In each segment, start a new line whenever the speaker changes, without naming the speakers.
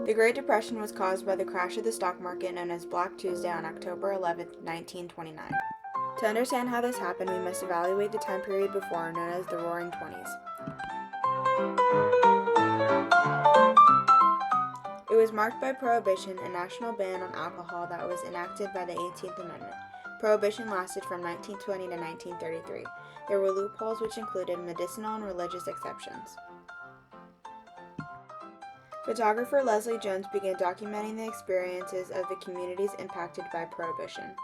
The Great Depression was caused by the crash of the stock market known as Black Tuesday on October 11, 1929. To understand how this happened, we must evaluate the time period before, known as the Roaring Twenties. It was marked by Prohibition, a national ban on alcohol that was enacted by the 18th Amendment. Prohibition lasted from 1920 to 1933. There were loopholes which included medicinal and religious exceptions. Photographer Leslie Jones began documenting the experiences of the communities impacted by Prohibition.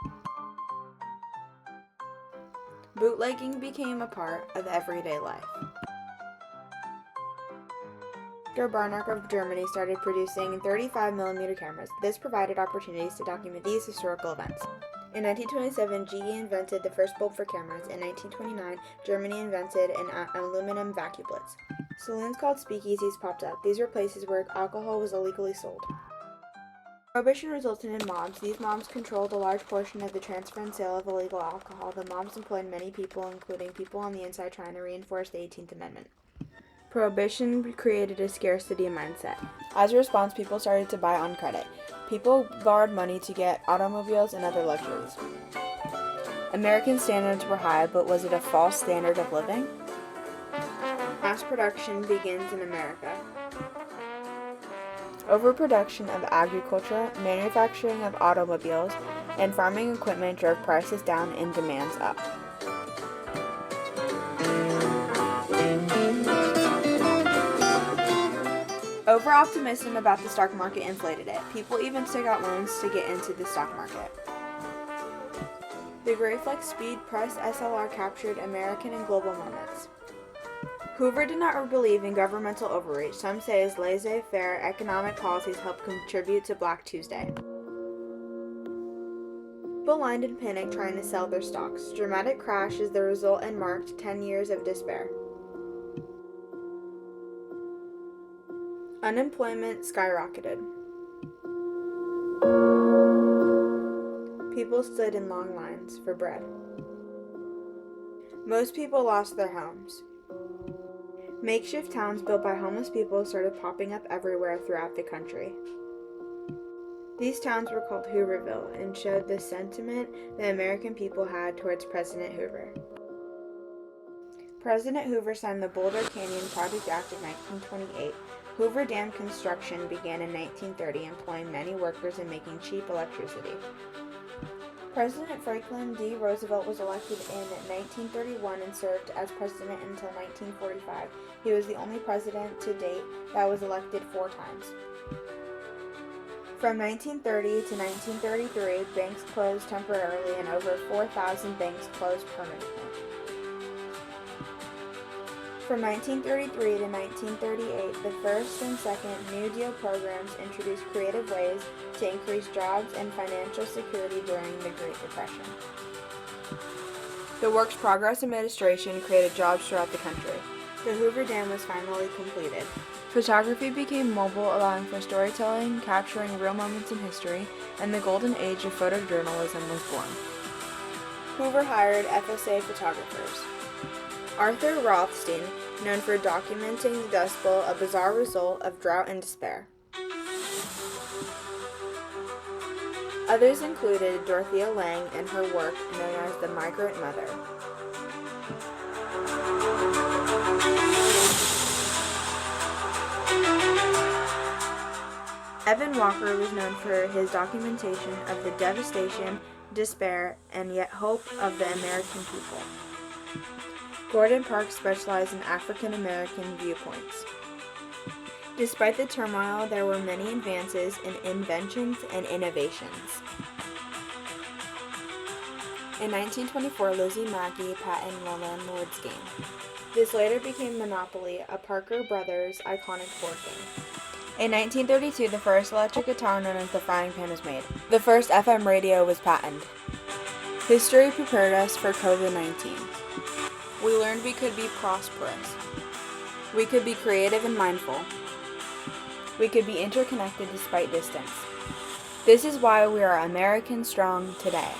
Bootlegging became a part of everyday life. Brianna of Germany started producing 35mm cameras. This provided opportunities to document these historical events. In 1927, GE invented the first bulb for cameras. In 1929, Germany invented an aluminum vacuum blitz. Saloons called speakeasies popped up. These were places where alcohol was illegally sold. Prohibition resulted in mobs. These mobs controlled a large portion of the transfer and sale of illegal alcohol. The mobs employed many people, including people on the inside trying to reinforce the 18th Amendment. Prohibition created a scarcity mindset. As a response, people started to buy on credit. People borrowed money to get automobiles and other luxuries. American standards were high, but was it a false standard of living? Mass production begins in America. Overproduction of agriculture, manufacturing of automobiles, and farming equipment drove prices down and demands up. Over-optimism about the stock market inflated it. People even took out loans to get into the stock market. The Gray Flex Speed Press SLR captured American and global moments. Hoover did not believe in governmental overreach. Some say his laissez-faire economic policies helped contribute to Black Tuesday. People lined in panic trying to sell their stocks. Dramatic crash is the result and marked 10 years of despair. Unemployment skyrocketed. People stood in long lines for bread. Most people lost their homes. Makeshift towns built by homeless people started popping up everywhere throughout the country. These towns were called Hooverville and showed the sentiment the American people had towards President Hoover. President Hoover signed the Boulder Canyon Project Act of 1928. Hoover Dam construction began in 1930, employing many workers and making cheap electricity. President Franklin D. Roosevelt was elected in 1931 and served as president until 1945. He was the only president to date that was elected 4 times. From 1930 to 1933, banks closed temporarily and over 4,000 banks closed permanently. From 1933 to 1938, the first and second New Deal programs introduced creative ways to increase jobs and financial security during the Great Depression. The Works Progress Administration created jobs throughout the country. The Hoover Dam was finally completed. Photography became mobile, allowing for storytelling, capturing real moments in history, and the golden age of photojournalism was born. Hoover hired FSA photographers. Arthur Rothstein, known for documenting the Dust Bowl, a bizarre result of drought and despair. Others included Dorothea Lange and her work known as The Migrant Mother. Evan Walker was known for his documentation of the devastation, despair, and yet hope of the American people. Gordon Parks specialized in African American viewpoints. Despite the turmoil, there were many advances in inventions and innovations. In 1924, Lizzie Mackey patented the landlord's game. This later became Monopoly, a Parker Brothers iconic board game. In 1932, the first electric guitar known as the frying pan was made. The first FM radio was patented. History prepared us for COVID-19. We learned we could be prosperous. We could be creative and mindful. We could be interconnected despite distance. This is why we are American strong today.